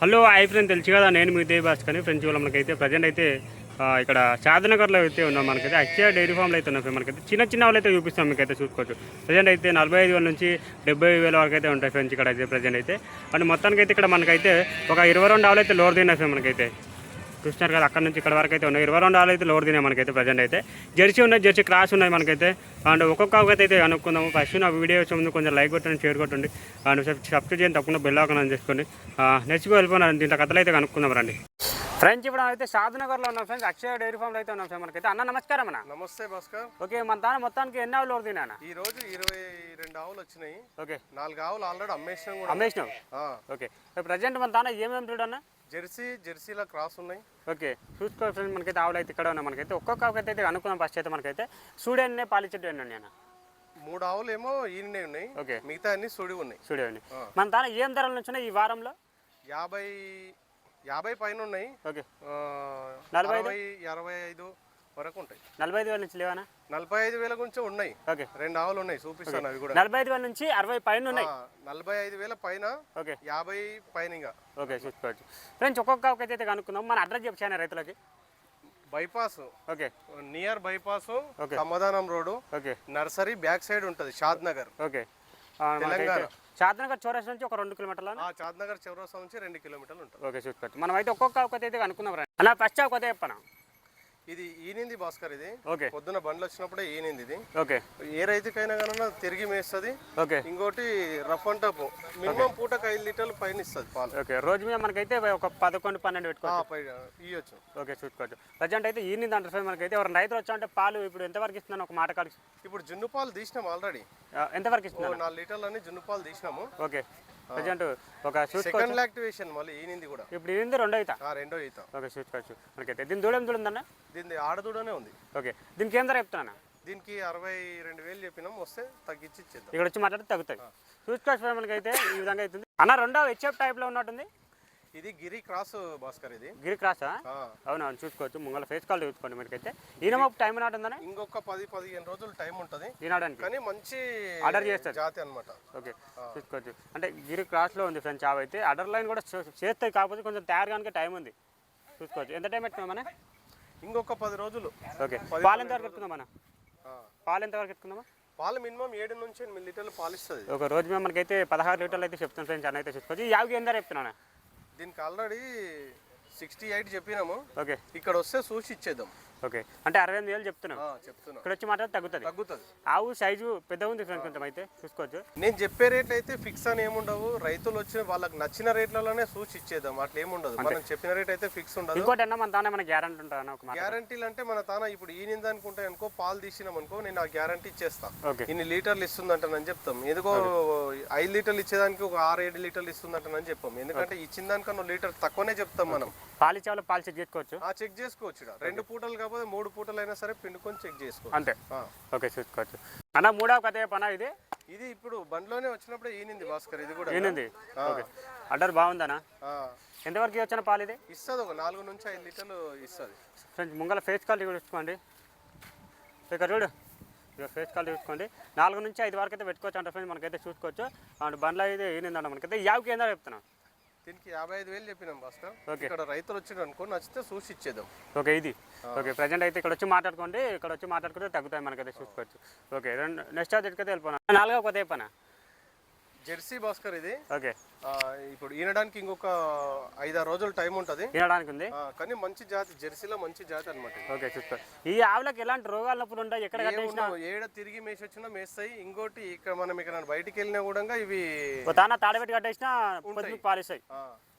Hello hi friend, తెలుసు కదా నేను మీ దేవ్ భాస్కర్ ఫ్రెండ్స్. ఇవాళ మనకైతే ప్రజెంట్ అయితే ఇక్కడ షాద్నగర్లో అయితే ఉన్నాం. మనకైతే అక్షయ డైరీ ఫామ్లో అయితే ఉన్నాం. మనకైతే చిన్న వాళ్ళు అయితే చూపిస్తాం, మీకైతే చూసుకోవచ్చు. ప్రజెంట్ అయితే 45,000 నుంచి 70,000 వరకు అయితే ఉంటాయి ఫ్రెండ్స్ ఇక్కడ అయితే ప్రజెంట్ అయితే. అండ్ మొత్తానికి అయితే ఇక్కడ మనకైతే ఒక 22 ఆవులు అయితే లోడ్ తిన్నాయి మనకైతే. చూస్తున్నారు కదా, అక్కడ నుంచి ఇక్కడ వరకు అయితే ఉన్నాయి 22 ఆవులు అయితే లోడ్ తిన్నాయి మనకైతే ప్రజెంట్ అయితే. జెర్సీ ఉన్నాయి, జెర్సీ క్రాస్ ఉన్నాయి మనకైతే. అండ్ ఒక్కొక్క అయితే అనుకుందాము. ఫస్ట్ నా వీడియో ముందు కొంచెం లైక్ కొట్టండి, షేర్ కొట్టండి, అండ్ సబ్స్క్రైబ్ చేయండి, తప్పకుండా బెల్ ఆకని చేసుకోండి. నెక్స్ట్ వెళ్ళిపోయినారు దీంట్లో కథలు అయితే కనుక్కుందాం రండి ఫ్రెండ్స్. ఇప్పుడు అయితే షాద్నగర్లో ఉన్నాం ఫ్రెండ్స్, అక్షయ డైరీ ఫామ్లో అయితే ఉన్నాం సార్ మనకైతే. అన్న నమస్కారం అన్న. నమస్తే భాస్కర్. ఓకే, మన తాను మొత్తానికి ఎన్ని ఆవులు లోడ్ తిన్నా? ఈ రోజు 22 ఆవులు వచ్చినాయి. ఓకే, 4 ఆవులు ఆల్రెడీ అమ్మేసినాం. ఓకే, ప్రజెంట్ మన తాన ఏమేమి చూడన్నా? జెర్సీల క్రాస్ ఉన్నాయి. ఓకే, చూసుకో ఫ్రెండ్స్, మనకైతే ఆవులు అయితే ఇక్కడ ఉన్నాయి మనకైతే. ఒక్కొక్క అయితే అనుకున్నాం ఫస్ట్ అయితే మనకైతే. సూడెన్నే పాలిచెట్టు ఎన్ని అన్న? 3 ఆవులు ఏమో ఈయనే ఉన్నాయి. ఓకే, మిగతా అన్ని సుడి ఉన్నాయి. సుడి ఉన్నాయి. మన తాన ఏం ధరల నుంచి ఉన్నాయి ఈ వారంలో? 50 పైన ఉన్నాయి. ఓకే, 65 వరకు ఉంటాయి. 45,000 నుంచి లేవనా? 45,000 గురించి ఉన్నాయి. ఓకే, 2 ఆవులు ఉన్నాయి, చూపిస్తాను అవి కూడా. 45,000 నుంచి 60 పైన ఉన్నాయి. 45,000 పైన. ఓకే, 50 పైన ఇంకా. ఓకే, చూసుకోవచ్చు ఫ్రెండ్స్. ఒక్కొక్క అయితే కనుక్కుందాం. మన అడ్రస్ చెప్పాను రైతులకి. బైపాస్, ఓకే, నియర్ బైపాస్, సమాధానం road, okay, nursery back side ఉంటుంది, షాద్నగర్. ఓకే, తెలంగాణ. షాద్నగర్ చౌరస్తా నుంచి ఒక 2 కిలోమీటర్ల. షాద్నగర్ చౌరస్తా నుంచి 2 కిలోమీటర్లు ఉంటుంది. ఓకే, చూసుకోవచ్చు. మనం అయితే ఒక్కొక్క అయితే కనుక్కుందాం రండి అలా. ఫస్ట్ ఒక చెప్పనా? ఇది ఈనింది భాస్కర్. ఇది ఓకే, పొద్దున బండ్లు వచ్చినప్పుడే ఈనింది ఇది. ఓకే, ఏ రైతుకైనా కన్నా తిరిగి మేస్తుంది. ఓకే, ఇంకోటి రఫ్ అండ్ టఫ్, మినిమం పూటకు 5 లీటర్లు పైన ఇస్తుంది పాలు. ఓకే, రోజు మీద మనకైతే ఒక 11-12 పెట్టుకోవచ్చు, ఇవ్వచ్చు. ఓకే, చూసుకోవచ్చు. ప్రజెంట్ అయితే ఈనింది అంటారు మనకైతే. ఎవరైనా రైతులు వచ్చా అంటే పాలు ఇప్పుడు ఎంతవరకు ఇస్తున్నాను ఒక మాట కాదు. ఇప్పుడు జున్ను పాలు తీసినాం ఆల్రెడీ. ఎంతవరకు ఇస్తున్నాను? 4 లీటర్లు అని జున్ను పాలు తీసినాము. ఓకే, ప్రజెంట్ ఒక సెకండ్ లాక్టివేషన్ మళ్ళీ ఈనింది కూడా. ఇప్పుడు ఈనింది రెండో ఈత. ఓకే, చూసుకోవచ్చు మనకైతే. దీని దూడం ఉందన్న? దీని ఆడదూడనే ఉంది. ఓకే, దీనికి ఏం ధర చెప్తున్నా? దీనికి 62,000 చెప్పినాం, వస్తే తగ్గించి ఇచ్చేద్దాం. ఇక్కడ వచ్చి మాట్లాడితే తగ్గుతాయి. చూసుకోవచ్చు మనకైతే ఈ విధంగా అవుతుంది అన్న. రెండో హెచ్ఎఫ్ టైప్లో ఉన్నట్టుంది. ఇది గిరి క్రాస్ భాస్కర్. ఇది గిరి క్రాసా? అవునవును, చూసుకోవచ్చు. ముంగల ఫేస్ కాల్ చూసుకోండి మనకైతే. ఈయన టైం నాటుందని ఇంకొక 10-15 రోజులు టైం ఉంటుంది తినడానికి, కానీ మంచి ఆర్డర్ చేస్తారు జాతి అనమాట. ఓకే, చూసుకోవచ్చు. అంటే గిరి క్రాస్లో ఉంది ఫ్రెండ్స్ చావ్ అయితే. ఆర్డర్ లైన్ కూడా చేస్తాయి, కాకపోతే కొంచెం తయారు కనుక టైం ఉంది. చూసుకోవచ్చు. ఎంత టైం పెట్టుకున్నాం మన? ఇంకొక 10 రోజులు. ఓకే, పాలు ఎంతవరకు ఎత్తుకుందాం మన? పాలు ఎంతవరకు ఎత్తుకుందామా? పాలు మినిమం 7 నుంచి 8 లీటర్లు పాలు ఇస్తుంది. ఒక రోజు మేము మనకైతే 16 లీటర్లు అయితే చెప్తాను ఫ్రెండ్స్ అని అయితే చూసుకోవచ్చు. యాభై ఎంత చెప్తున్నాను? దీనికి ఆల్రెడీ 68 చెప్పినాము. ఓకే, ఇక్కడ వస్తే చూసి ఇచ్చేద్దాం. ఓకే, అంటే 68,000 చెప్తున్నాను. ఇక్కడ వచ్చి మాట్లాడితే తగ్గుతుంది. ఆవు సైజు పెద్దగా ఉంది ఫ్రెండ్స్, కొంచెం అయితే చూసుకోవచ్చు. నేను చెప్పే రేట్ అయితే ఫిక్స్ అని ఏముండవు. రైతులు వచ్చి వాళ్ళకి నచ్చిన రేట్లలోనే చూసి ఇచ్చేద్దాం, అట్లా ఏముండదు. మనం చెప్పిన రేట్ అయితే ఫిక్స్ ఉండదు. ఇంకోటి అన్న, మన తానే మన గ్యారంటీ ఉంటుంది. గ్యారంటీలు అంటే మన తాన ఇప్పుడు ఈ నింద అనుకుంటే అనుకో, పాలు తీసినాం అనుకో, నేను ఆ గ్యారంటీ ఇచ్చేస్తాను. ఇన్ని లీటర్లు ఇస్తుందంటానని చెప్తాం. ఎందుకో 5 లీటర్లు ఇచ్చేదానికి ఒక 6-7 లీటర్లు ఇస్తుందంటానని చెప్పాం. ఎందుకంటే ఇచ్చిన దానికన్నా లీటర్ తక్కువనే చెప్తాం. మనం పాలు చెక్ చేసుకోవచ్చు. చెక్ చేసుకోవచ్చు. 2 పూటలు కాకపోతే 3 పూటలు అయినా సరే పిండుకొని చెక్ చేసుకోవచ్చు అంతే. ఓకే, చూసుకోవచ్చు అన్న. మూడవ కథ పనా ఇది? ఇది ఇప్పుడు బండ్లోనే వచ్చినప్పుడే ఈనింది భాస్కర్. ఇది కూడా ఈనింది. Okay, order బాగుందనా? ఎంతవరకు వచ్చిన పాలు ఇది ఇస్తుంది? ఒక 4 నుంచి 5 లీటర్లు ఇస్తుంది ఫ్రెండ్స్. ముంగల ఫేస్ కాల్ చూసుకోండి, ఇక్కడ చూడు, ఇక ఫేస్ కాల్ చూసుకోండి. 4 నుంచి 5 వరకు అయితే పెట్టుకోవచ్చు అంట ఫ్రెండ్స్, మనకైతే చూసుకోవచ్చు. అండ్ బండ్లో అయితే ఈనిందంట మనకైతే. యాభై ఏందో చెప్తున్నాం. దీనికి 55,000 చెప్పినాం భాస్కర్. ఇక్కడ రైతులు వచ్చాడు అనుకో, నచ్చితే చూసి ఇచ్చేద్దాం. ఓకే, ఇది ఓకే. ప్రజెంట్ అయితే ఇక్కడ వచ్చి మాట్లాడుకోండి, ఇక్కడ వచ్చి మాట్లాడుకుంటే తగ్గుతాయి మనకైతే చూసుకోవచ్చు. ఓకే, నెక్స్ట్ అయితే వెళ్ళిపోయినా. 4వ కొత్త చెప్పనా? జెర్సీ భాస్కర్ ఇది. ఓకే, ఇప్పుడు ఈనడానికి ఇంకొక 5-6 రోజులు టైం ఉంటుంది. ఈనడానికి ఉంది, కానీ మంచి జాతి, జెర్సీలో మంచి జాతి అనమాట. ఓకే, చూసుకో. ఈ ఆవులకు ఎలాంటి రోగాల నొప్పులు ఉంటాయి? ఎక్కడ ఏడ తిరిగి మేసి వచ్చినా మేస్తాయి. ఇంకోటి ఇక్కడ మనం ఇక్కడ బయటికి వెళ్ళినా కూడా ఇవి తానా తాడబెట్టి కట్టేసినా పాలిస్తాయి.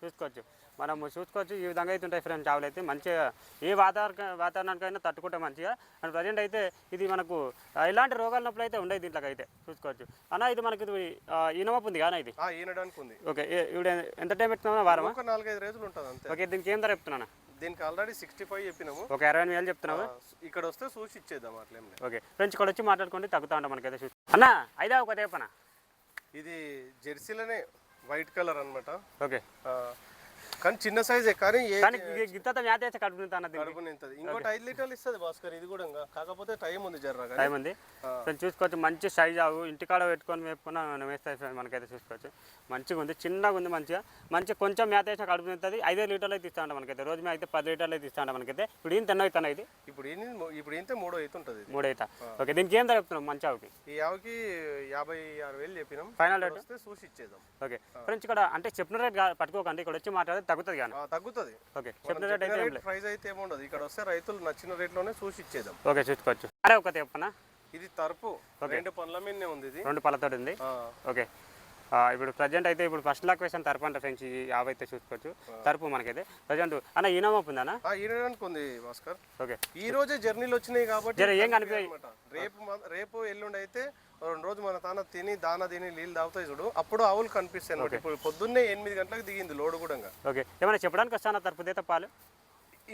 చూసుకోవచ్చు, మనం చూసుకోవచ్చు. ఈ విధంగా అయితే ఉంటాయి ఫ్రెండ్స్ ఆవులు అయితే. మంచిగా ఏ వాతావరణానికైనా తట్టుకుంటాం మంచిగా. అండ్ ప్రజెంట్ అయితే ఇది మనకు ఇలాంటి రోగాల నొప్పులు అయితే ఉండవు దీంట్లో అయితే చూసుకోవచ్చు అన్న. ఇది మనకి ఈనమప్పు ఉంది కానీ ఇది ఈనడానికి ఉంది. ఓకే, ఇప్పుడు ఎంత టైం పెట్టుకున్నా? వారం, ఒక 4-5 రోజులు ఉంటుంది అంతే. ఓకే, దీనికి ఏం ధర చెప్తున్నా? దీనికి ఆల్రెడీ 65 చెప్పినాము. ఒక 60,000 చెప్తున్నావు. ఇక్కడ వస్తే చూసి ఇచ్చేద్దాం, అట్లేం లేదు. ఓకే ఫ్రెండ్స్, ఇక్కడ వచ్చి మాట్లాడుకుంటే తగ్గుతా ఉంటాం మనకైతే చూసి అన్న. 5వ ఒక చెప్పనా? ఇది జెర్సీలోనే వైట్ కలర్ అనమాట. ఓకే, కానీ చిన్న సైజే కానీ కానీ గిత్త మేత వేస్తే కడుపు అన్నది కడుపు నింతది. ఇంకోటి 5 లీటర్లు ఇస్తుంది భాస్కర్ ఇది కూడా. కాకపోతే టైం ఉంది జర్రా. టైం ఉంది. చూసుకోవచ్చు మంచి సైజ్ అవు ఇంటికాడ పెట్టుకొని మేపుకున్నా వేస్తాయి ఫ్రెండ్స్. మనకైతే చూసుకోవచ్చు మంచిగా ఉంది, చిన్నగా ఉంది, మంచిగా కొంచెం మేత వేసినా కడుపు నింతది. 5 లీటర్లు అయితే ఇస్తా ఉంటాం మనకైతే. రోజు అయితే 10 లీటర్లు అయితే ఇస్తా ఉంటాం మనకైతే. ఇప్పుడు ఈయన తెన్న అవుతాను ఇది ఇప్పుడు ఇంతే 3 అవుతుంటది. 3 అవుతా. ఓకే, దీనికి ఏం చెప్తున్నాం మంచి ఆవుకి? ఈ ఆవుకి 56,000 చెప్పినాం. ఫైనల్ రేట్ వస్తే చూసి ఇచ్చేద్దాం. ఓకే ఫ్రెండ్స్, ఇక్కడ అంటే చెప్పిన రేట్ పట్టుకోకండి, ఇక్కడ వచ్చి మాట్లాడితే తగ్గుతుంది కానీ. తగ్గుతుంది. ఓకే, చెప్పిన రేట్ అయితే ప్రైస్ అయితే ఏముండదు. ఇక్కడ వస్తే రైతులు నచ్చిన రేట్లోనే చూసి ఇచ్చేద్దాం. ఓకే, చూసుకోవచ్చు. అరే ఒకటి చెప్పనా, ఇది తరపు 2 పళ్ళ మీదనే ఉంది. ఇది 2 పళ్ళతోటి ఉంది. ఓకే, ఇప్పుడు ప్రజెంట్ అయితే ఇప్పుడు ఫస్ట్ లాక్ వేసాను తరపు అంటే ఫ్రెండ్స్. ఈ యాభై అయితే చూసుకోవచ్చు తరపు మనకైతే ప్రజెంట్. అన్న ఈనమోపు ఉందన్నా? ఈనడానికి ఉంది భాస్కర్. ఓకే, ఈ రోజే జర్నీలు వచ్చినాయి కాబట్టి ఏం కనిపించాయి. రేపు ఎల్లుండి అయితే 2 రోజు మన తాన దాన తిని నీళ్ళు తాగుతాయి చూడు, అప్పుడు ఆవులు కనిపిస్తాయి అన్నమాట. ఇప్పుడు పొద్దున్నే 8 గంటలకు దిగింది లోడ్ కూడా. ఓకే, ఏమైనా చెప్పడానికి వస్తానా తరపు అయితే పాలు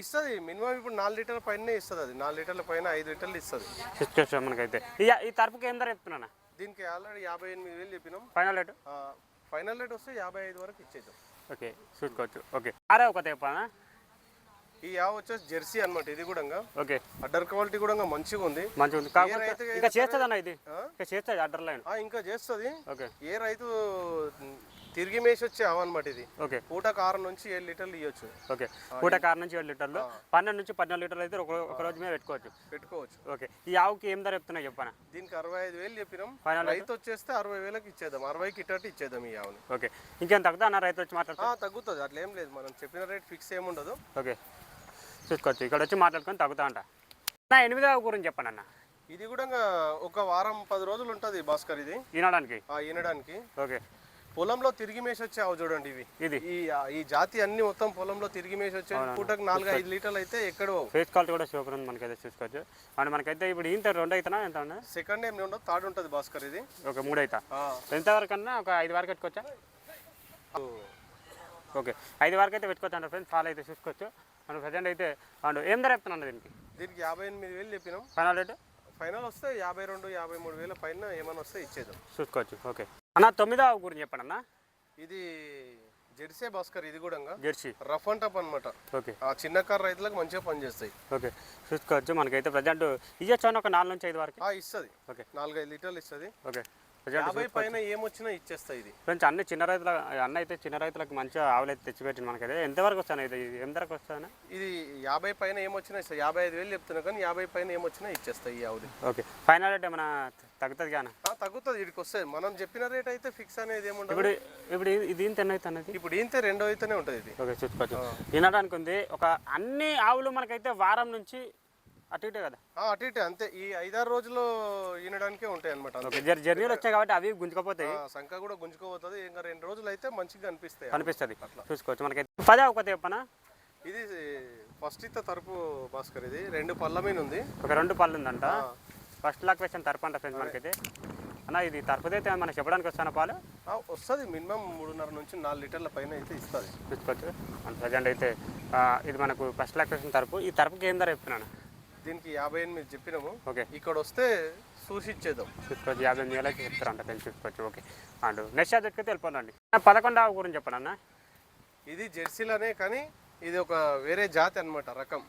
ఇస్తుంది మినిమం. ఇప్పుడు 4 లీటర్ల పైన ఇస్తుంది. అది 4 లీటర్ల పైన 5 లీటర్లు ఇస్తుంది మనకైతే. ఈ తరపుకి ఏం ధర చెప్తున్నా? దీనికి ఆల్రెడీ 58,000 చెప్పినాం. Final rate? ఫైనల్ రేట్ వస్తే 55 వరకు ఇచ్చేద్దాం. ఓకే, చూసుకోవచ్చు. ఓకే, అరే ఒక చెప్పనా, ఈ ఆవు వచ్చేసి జెర్సీ అనమాట. ఇది కూడా ఓకే, అడ్డర్ క్వాలిటీ కూడా మంచిగా ఉంది. ఇంకా చేస్తుంది అన్న, ఇది ఇంకా చేస్తుంది అడ్డర్ లైన్ ఇంకా చేస్తుంది. ఓకే, ఏ రైతు తిరిగి మేసి వచ్చే ఆవు అనమాట ఇది. ఓకే, పూట 6 నుంచి 7 లీటర్లు ఇవ్వచ్చు. ఓకే, పూట 6 నుంచి 7 లీటర్లు, 12 నుంచి 14 లీటర్లు అయితే ఒక రోజు మీద పెట్టుకోవచ్చు. ఓకే, ఈ ఆవుకి ఏం ధర చెప్తున్నా చెప్పనా? దీనికి 65,000 చెప్పినాం. రైతు వచ్చేస్తే 60,000కి ఇచ్చేద్దాం. 60కి ఇట్టటి ఇచ్చేద్దాం ఈ ఆవుని. ఓకే, ఇంకేం తగ్గుతా అన్న? రైతు వచ్చి మాట్లాడుతా తగ్గుతుంది. అట్లా ఏం లేదు, మనం చెప్పిన రేట్ ఫిక్స్ ఏముండదు. ఓకే, చూసుకోవచ్చు. ఇక్కడ వచ్చి మాట్లాడుకొని తగ్గుతా అంట. నా 8వ ఆవు గురించి చెప్పండి అన్న. ఇది కూడా ఒక వారం 10 రోజులు ఉంటుంది భాస్కర్. ఇది ఈనడానికి. ఓకే, పొలంలో తిరిగి మేసి వచ్చే ఆవు చూడండి. ఇది ఈ జాతి అన్ని మొత్తం పొలంలో తిరిగి మేసి వచ్చే పూటకు 4-5 లీటర్లు అయితే ఎక్కడో. ఫేస్ క్వాలిటీ కూడా సూపర్ ఉంది మనకైతే చూసుకోవచ్చు. అండ్ మనకైతే ఇప్పుడు ఇంత 2 అవుతున్నా ఎంత? సెకండ్ ఏం ఉండదు, థర్డ్ ఉంటుంది భాస్కర్. ఇది ఒక 3 అవుతా. ఎంత వరకు అన్నా ఒక 5 వరకు పెట్టుకోవచ్చా? ఓకే, 5 వరకు అయితే పెట్టుకోవచ్చు అంట ఫ్రెండ్స్. పాలు అయితే చూసుకోవచ్చు. మనం ప్రజెంట్ అయితే అండ్ ఏం ధర చెప్తున్నా దీనికి 58,000 చెప్పినాం. Final rate? ఫైనల్ వస్తే 52-53,000 పైన ఏమైనా వస్తే ఇచ్చేద్దాం. చూసుకోవచ్చు. ఓకే అన్న, 9వ ఆవు గురించి చెప్పండి అన్న. ఇది జెర్సీ భాస్కర్. ఇది కూడా జెర్సీ రఫ్ అండ్ టఫ్ అనమాట. ఓకే, చిన్న కార్ రైతులకు మంచిగా పనిచేస్తాయి. ఓకే, చూసుకోవచ్చు. మనకైతే ప్రజెంట్ ఇవ్వచ్చు ఒక 4 నుంచి 5 వరకు ఇస్తుంది. ఓకే, 4-5 లీటర్లు ఇస్తుంది. ఓకే, 50 పైన ఏమొచ్చినా ఇచ్చేస్తాయి. ఇది ఫ్రెండ్స్ అన్ని చిన్న రైతుల అన్న అయితే చిన్న రైతులకు మంచిగా ఆవులు అయితే తెచ్చిపెట్టింది మనకైతే. ఎంతవరకు వస్తాను ఇది? ఏం ధరకు వస్తాను? ఇది 50 పైన ఏమొచ్చినా ఇస్తాయి. 55,000 చెప్తున్నా కానీ 50 పైన ఏమొచ్చినా ఇచ్చేస్తాయి ఈ ఆవుది. ఓకే, ఫైనల్ రేట్ ఏమైనా తగ్గుతుంది కానీ? తగ్గుతుంది. వీడికి వస్తుంది. మనం చెప్పిన రేట్ అయితే ఫిక్స్ అనేది ఏముంటుంది. ఇప్పుడు ఇది ఇంత ఎన్నో అవుతుంది? ఇప్పుడు ఇంతే 2 అయితేనే ఉంటుంది ఇది. ఓకే, చూసుకోవచ్చు. వినడానికి ఉంది. ఒక అన్ని ఆవులు మనకైతే వారం నుంచి అటు ఇటే కదా? అటు ఇటే అంతే. ఈ 5-6 రోజులు ఈనడానికే ఉంటాయి అనమాట. జర్నీలు వచ్చాయి కాబట్టి అవి గుంజుకపోతాయి. సంఖ్య కూడా గుంజుకోపోతుంది. ఇంకా 2 రోజులు అయితే మంచిగా అనిపిస్తుంది. అట్లా చూసుకోవచ్చు. మనకైతే 10వ ఒక చెప్పనా? ఇది ఫస్ట్ ఇత్త తరపు భాస్కర్. ఇది 2 పళ్ళ మీద ఉంది. ఒక 2 పళ్ళు ఉందంట. ఫస్ట్ లాక్ వేసిన తరపు అంట ఫ్రెండ్స్ మనకైతే. అన్న ఇది తరపుదైతే మనకి చెప్పడానికి వస్తాను పాలు వస్తుంది. మినిమం 3.5 నుంచి 4 లీటర్ల పైన అయితే ఇస్తుంది. చూసుకోవచ్చు. మన ప్రజెంట్ అయితే ఇది మనకు ఫస్ట్ లాక్ వేసిన తరపు. ఈ తరపుకి ఏం ధర చెప్తున్నాను? దీనికి 58 చెప్పినాము. ఓకే, ఇక్కడ వస్తే చూసి ఇచ్చేద్దాం. చూసుకోవచ్చు. 58,000 చెప్తారంట ఫ్రెండ్స్. చూసుకోవచ్చు. ఓకే, అండ్ నెక్స్ట్ సబ్జెక్ట్ అయితే వెళ్ళిపోనండి. 11వ గురించి చెప్పండి అన్న. ఇది జెర్సీలనే కానీ ఇది ఒక వేరే జాతి అనమాట. రకం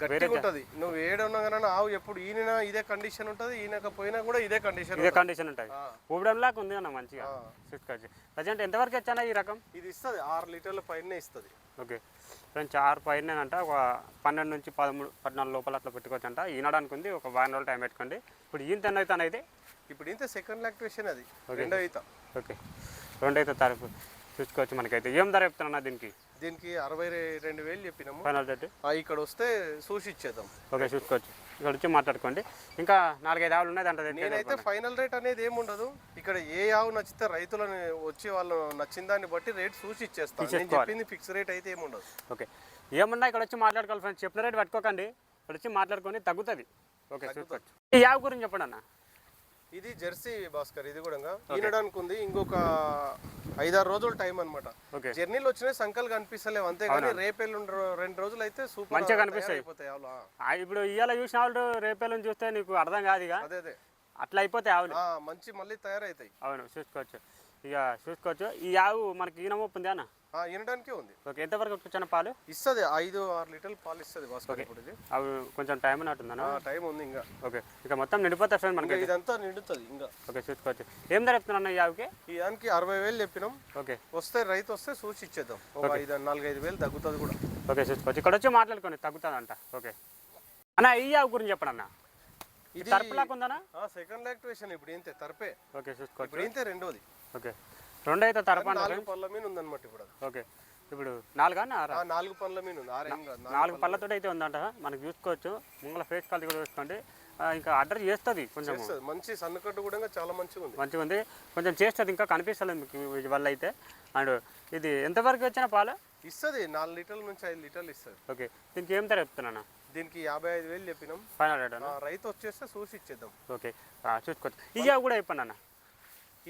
గట్టిగా ఉంటుంది. నువ్వు ఏడున్నా కానీ ఆవు ఎప్పుడు ఈయన ఇదే కండిషన్ ఉంటుంది. ఈయనకపోయినా కూడా ఇదే కండిషన్ ఉంటుంది. ఊబడంలాగా ఉంది అన్న మంచిగా. చూసుకోవచ్చు. ప్రజెంట్ ఎంతవరకు వచ్చానా ఈ రకం? ఇది ఇస్తుంది 6 లీటర్ల పైన ఇస్తుంది. ఓకే ఫ్రెండ్స్, 6 పైన అంట. ఒక 12 నుంచి 13-14 లోపల అట్లా పెట్టుకోవచ్చు అంట. ఈనడానికి ఉంది. ఒక 1 రోజులు టైం పెట్టుకోండి. ఇప్పుడు ఈయన తెన్న అవుతాను అయితే ఇప్పుడు ఇంత సెకండ్ లాక్టేషన్. అది 2 అవుతా. ఓకే, 2 అయితే తరపు చూసుకోవచ్చు. మనకైతే ఏం ధర చెప్తున్నా దీనికి? దీనికి 62,000 చెప్పినాము. ఫైనల్ రేట్ ఇక్కడ వస్తే చూసి ఇచ్చేద్దాం. ఓకే, చూసుకోవచ్చు. ఇక్కడ వచ్చి మాట్లాడుకోండి. ఇంకా 4-5 ఆవులు ఉన్నాయి అంటే నేనైతే ఫైనల్ రేట్ అనేది ఏముండదు. ఇక్కడ ఏ ఆవు నచ్చితే రైతులను వచ్చి వాళ్ళు నచ్చిన దాన్ని బట్టి రేట్ చూసి ఇచ్చేస్తాను. నేను చెప్పింది ఫిక్స్ రేట్ అయితే ఏముండదు. ఓకే, ఏమన్నా ఇక్కడ వచ్చి మాట్లాడుకోవాలి ఫ్రెండ్స్. చెప్పిన రేట్ పట్టుకోకండి. ఇక్కడ వచ్చి మాట్లాడుకొని తగ్గుతుంది. ఓకే, చూసుకోవచ్చు. ఈ ఆవు గురించి చెప్పండి అన్న. ఇది జెర్సీ భాస్కర్. ఇది కూడా ఈనడానికి ఉంది. ఇంకొక 5-6 రోజులు టైం అనమాట. జర్నీలు వచ్చినాయి, సంకలు కనిపిస్తలేవు అంతేగాని రేపేళ్ళు 2 రోజులు అయితే సూపర్ మంచిగా కనిపిస్తాయి. ఇప్పుడు ఇవాళ చూసిన వాళ్ళు రేపేళ్ళు చూస్తే నీకు అర్థం కాదు. ఇక అదే అట్లా అయిపోతాయి ఆవులు. మంచి మళ్ళీ తయారవుతాయి. అవును, చూసుకోవచ్చు. ఇక చూసుకోవచ్చు. ఈ ఆవు మనకి ఈనమొప్పు ఉంది అన్న. వినడానికే ఉంది. ఓకే, ఎంతవరకు వచ్చిన పాలు ఇస్తుంది? 5-6 లీటర్లు పాలు ఇస్తుంది భాస్కర్. ఇప్పుడు ఇది అవి కొంచెం టైం ఉన్నట్టుందన్నా? టైం ఉంది ఇంకా. ఓకే, ఇక మొత్తం నిండిపోతా ఫ్రెండ్ మనకి. ఇదంతా నిండుతుంది ఇంకా. ఓకే, చూసుకోవచ్చు. ఏం ధర చెప్తున్నా ఈ ఆవుకి? ఈ దానికి 60,000 చెప్పినాం. ఓకే, వస్తే రైతు వస్తే చూసి ఇచ్చేద్దాం. ఒక 4-5 వేలు తగ్గుతుంది కూడా. ఓకే, చూసుకోవచ్చు. ఇక్కడ వచ్చి మాట్లాడుకోండి, తగ్గుతుందంట. ఓకే అన్న, ఈ ఆవు గురించి చెప్పండి అన్న. ఇది తరపులాగా ఉందన్నా? సెకండ్ లాక్టివేషన్ ఇప్పుడు ఏంటే తరపే. ఓకే, చూసుకోవచ్చు. ఇప్పుడు ఏంటే రెండోది. ఓకే, రెండు అయితే తరపా 4 పళ్ళ మీద ఉందన్నమాట ఇప్పుడు. ఓకే, ఇప్పుడు 4 4 పళ్ళ మీద ఉంది. 4 పళ్ళతో అయితే ఉందంట మనకి. చూసుకోవచ్చు, ముంగల ఫేస్ క్వాలిటీ కూడా చూసుకోండి. ఇంకా ఆర్డర్ చేస్తుంది కొంచెం. మంచి సన్నకట్టు కూడా చాలా మంచిగా ఉంది. మంచిగా ఉంది, కొంచెం చేస్తుంది. ఇంకా కనిపిస్తలేదు మీకు వీటి వల్ల అయితే. అండ్ ఇది ఎంతవరకు వచ్చిన పాలు ఇస్తుంది? 4 లీటర్ల నుంచి 5 లీటర్లు ఇస్తుంది. ఓకే, దీనికి ఏం ధర చెప్తున్నా? దీనికి 55,000 చెప్పినాం. ఫైనల్ రేట్ రైతు వచ్చేస్తే చూసి ఇచ్చేద్దాం. ఓకే, చూసుకోవచ్చు. ఈ ఆవు కూడా చెప్పండి అన్న.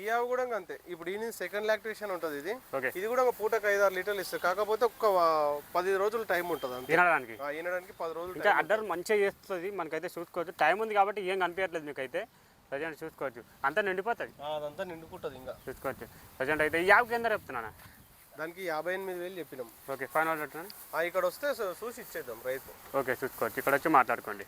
ఈ ఆవు కూడా అంతే. ఇప్పుడు ఈ సెకండ్ లాక్టివేషన్ ఉంటుంది ఇది. ఓకే, ఇది కూడా ఒక పూటకు 5-6 లీటర్లు ఇస్తుంది. కాకపోతే ఒక 10 రోజులు టైం ఉంటుంది అంతే. తినడానికి 10 రోజులు. ఇంకా అడ్డర్ మంచిగా చేస్తుంది మనకైతే. చూసుకోవచ్చు, టైం ఉంది కాబట్టి ఏం కనిపించట్లేదు మీకైతే. ప్రజెంట్ చూసుకోవచ్చు, అంతా నిండిపోతుంది. అదంతా నిండుకుంటుంది ఇంకా. చూసుకోవచ్చు. ప్రజెంట్ అయితే ఈ ఆవుకి ఎంత చెప్తున్నా? దానికి 58,000 చెప్పినాం. ఓకే, ఫైనల్ రేట్ ఇక్కడ వస్తే చూసి ఇచ్చేద్దాం రైతు. ఓకే, చూసుకోవచ్చు. ఇక్కడ వచ్చి మాట్లాడుకోండి.